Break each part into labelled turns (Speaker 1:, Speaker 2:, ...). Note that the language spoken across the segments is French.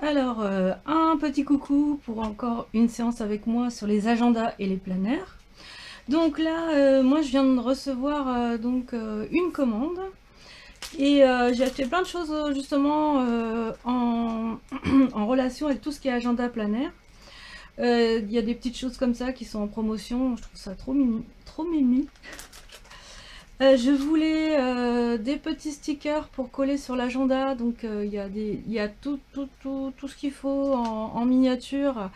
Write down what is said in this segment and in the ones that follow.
Speaker 1: Alors, un petit coucou pour encore une séance avec moi sur les agendas et les planners. Donc là, moi je viens de recevoir une commande et j'ai acheté plein de choses justement en, en relation avec tout ce qui est agenda planner. Il y a des petites choses comme ça qui sont en promotion, je trouve ça trop mimi, trop mimi. Je voulais des petits stickers pour coller sur l'agenda, donc il y a tout ce qu'il faut en miniature,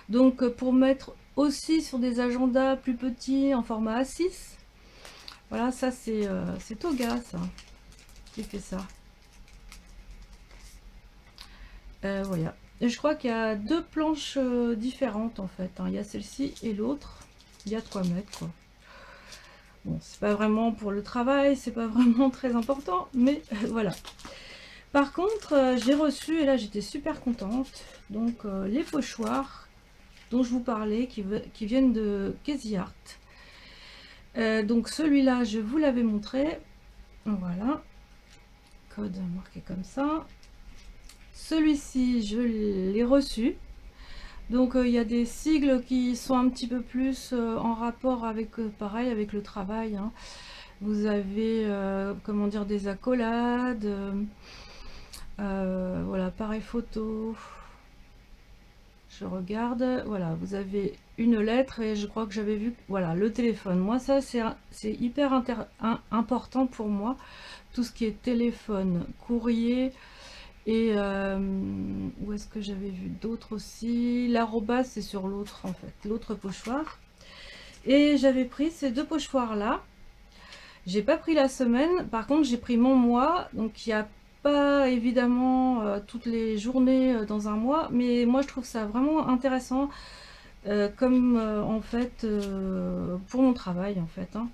Speaker 1: donc pour mettre aussi sur des agendas plus petits en format A6. Voilà, ça c'est Toga, ça, qui fait ça. Voilà. Et je crois qu'il y a deux planches différentes en fait, hein. Il y a celle-ci et l'autre. Il y a de quoi mettre, quoi. Bon, c'est pas vraiment pour le travail, c'est pas vraiment très important, mais voilà. Par contre, j'ai reçu, et là j'étais super contente, donc les pochoirs dont je vous parlais, qui viennent de Casey Art. Donc celui-là, je vous l'avais montré. Voilà, code marqué comme ça. Celui-ci, je l'ai reçu. Donc il y a des sigles qui sont un petit peu plus en rapport avec, pareil, avec le travail, hein. Vous avez, comment dire, des accolades, voilà, appareil photo. Je regarde, voilà, vous avez une lettre et je crois que j'avais vu, voilà, le téléphone. Moi, ça, c'est hyper important pour moi, tout ce qui est téléphone, courrier et où est-ce que j'avais vu d'autres aussi. L'arrobas, c'est sur l'autre en fait, l'autre pochoir. Et j'avais pris ces deux pochoirs là. J'ai pas pris la semaine, par contre j'ai pris mon mois, donc il y a pas évidemment toutes les journées dans un mois, mais moi je trouve ça vraiment intéressant comme en fait pour mon travail en fait, hein.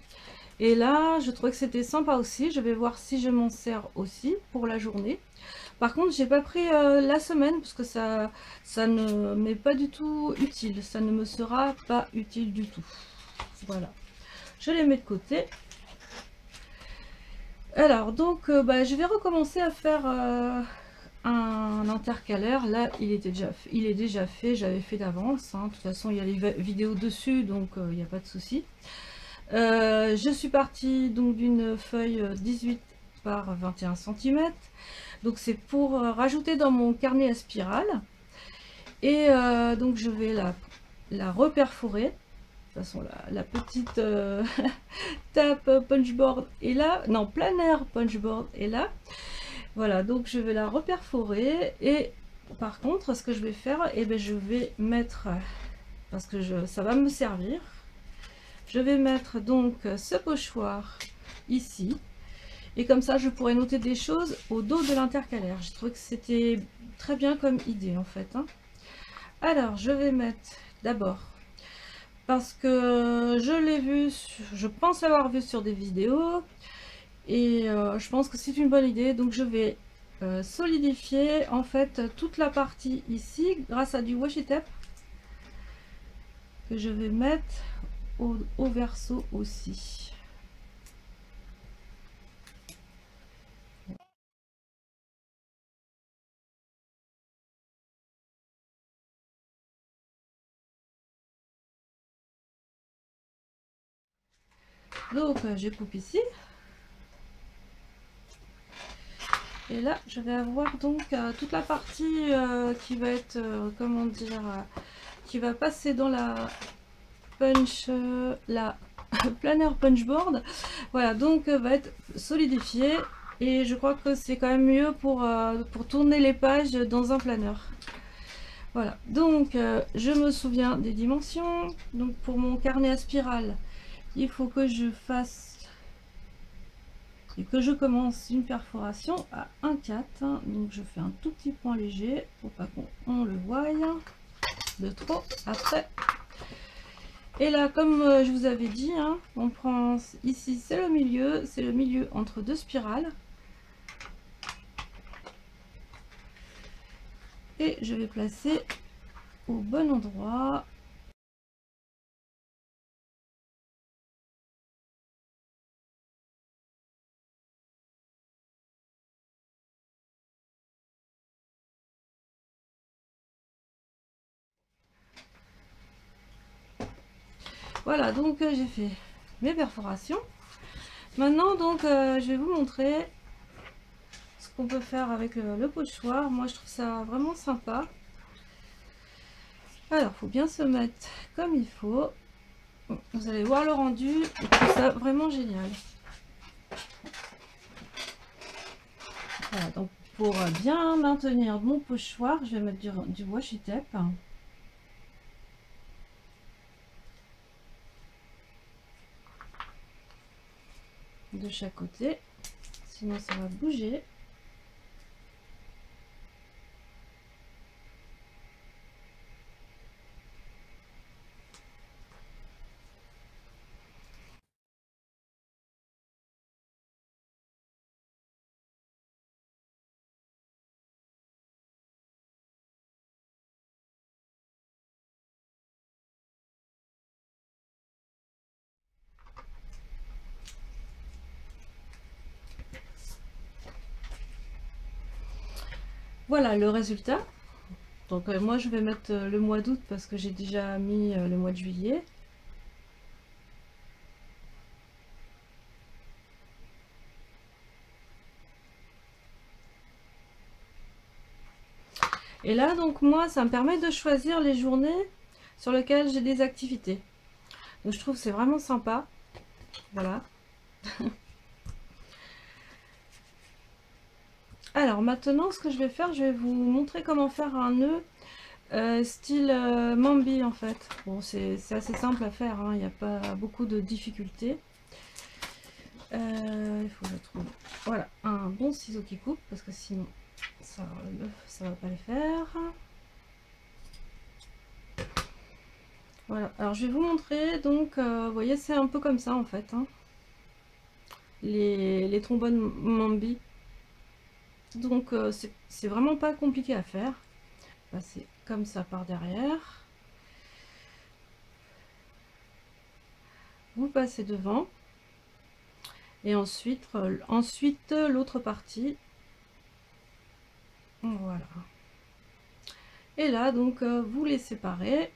Speaker 1: Et là je trouvais que c'était sympa aussi, je vais voir si je m'en sers aussi pour la journée. Par contre j'ai pas pris la semaine parce que ça ne m'est pas du tout utile, ça ne me sera pas utile du tout. Voilà, je les mets de côté. Alors donc je vais recommencer à faire un intercalaire. Là il est déjà fait, j'avais fait d'avance, hein. De toute façon il y a les vidéos dessus, donc il n'y a pas de souci. Je suis partie donc d'une feuille 18 par 21 cm, donc c'est pour rajouter dans mon carnet à spirale. Et donc je vais la reperforer. De toute façon la petite tape punchboard est là, non, planner punchboard est là. Voilà, donc je vais la reperforer et par contre ce que je vais faire, et je vais mettre, parce que ça va me servir, je vais mettre donc ce pochoir ici et comme ça je pourrais noter des choses au dos de l'intercalaire. J'ai trouvé que c'était très bien comme idée en fait, hein. Alors je vais mettre d'abord, parce que je l'ai vu, je pense l'avoir vu sur des vidéos et je pense que c'est une bonne idée, donc je vais solidifier en fait toute la partie ici grâce à du washi tape que je vais mettre au verso aussi. Donc je coupe ici et là je vais avoir donc toute la partie qui va être comment dire, qui va passer dans la punch, la planner punchboard. Voilà, donc va être solidifié et je crois que c'est quand même mieux pour tourner les pages dans un planeur. Voilà, donc je me souviens des dimensions. Donc pour mon carnet à spirale, il faut que je fasse et que je commence une perforation à 1,4. Donc je fais un tout petit point léger pour pas qu'on le voie de trop après. Et là, comme je vous avais dit, hein, on prend ici, c'est le milieu entre deux spirales. Et je vais placer au bon endroit. Voilà, donc j'ai fait mes perforations. Maintenant, donc, je vais vous montrer ce qu'on peut faire avec le pochoir. Moi, je trouve ça vraiment sympa. Alors, il faut bien se mettre comme il faut. Vous allez voir le rendu. Je trouve ça vraiment génial. Voilà, donc pour bien maintenir mon pochoir, je vais mettre du washi tape. De chaque côté, sinon ça va bouger. Voilà le résultat. Donc moi je vais mettre le mois d'août parce que j'ai déjà mis le mois de juillet. Et là donc moi ça me permet de choisir les journées sur lesquelles j'ai des activités. Donc je trouve que c'est vraiment sympa. Voilà. Alors maintenant ce que je vais faire, je vais vous montrer comment faire un nœud style Mambi en fait. Bon c'est assez simple à faire, hein, il n'y a pas beaucoup de difficultés. Il faut que je trouve voilà, un bon ciseau qui coupe parce que sinon ça va pas le faire. Voilà, alors je vais vous montrer donc vous voyez c'est un peu comme ça en fait, hein, les trombones Mambi. Donc c'est vraiment pas compliqué à faire. Passer comme ça par derrière, vous passez devant et ensuite l'autre partie. Voilà, et là donc vous les séparez.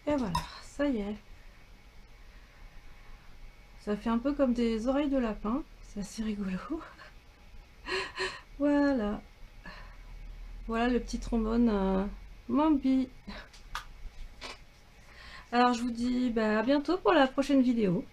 Speaker 1: Et voilà, ça y est. Ça fait un peu comme des oreilles de lapin. C'est assez rigolo. Voilà. Voilà le petit trombone Mambi. Alors je vous dis à bientôt pour la prochaine vidéo.